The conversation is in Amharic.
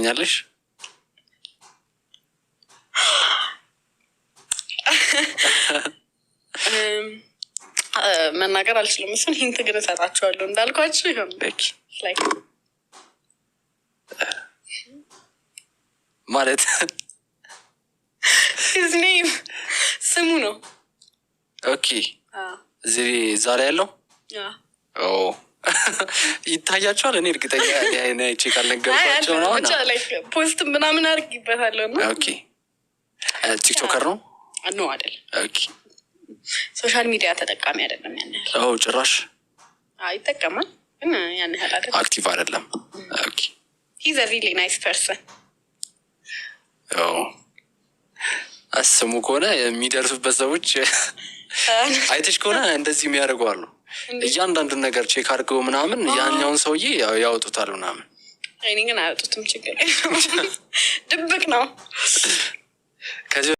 ትነግሪኛለሽ? መናገር አልችልም። እሱን ሂንት ግን እሰጣቸዋለሁ እንዳልኳችሁ ይሆን ማለት his name ስሙ ነው። ኦኬ እዚህ ዛሬ ያለው ይታያቸዋል። እኔ እርግጠኛ ነኝ ቼክ አልነገርኳቸው ነው ብቻ ፖስት ምናምን አድርጊበታለሁ ነው። ኦኬ ቲክቶከር ነው? ነው አይደል? ኦኬ ሶሻል ሚዲያ ተጠቃሚ አይደለም ያን ያህል። ጭራሽ ይጠቀማል ግን ያን ያህል አይደለም። አክቲቭ አይደለም። ኦኬ he's a really nice person። አስሙ ከሆነ የሚደርሱበት ሰዎች አይተሽ ከሆነ እንደዚህ የሚያደርጉ አሉ። እያንዳንዱን ነገር ቼክ አድርገው ምናምን ያኛውን ሰውዬ ያወጡታል ምናምን። እኔ ግን አያወጡትም። ችግር ድብቅ ነው።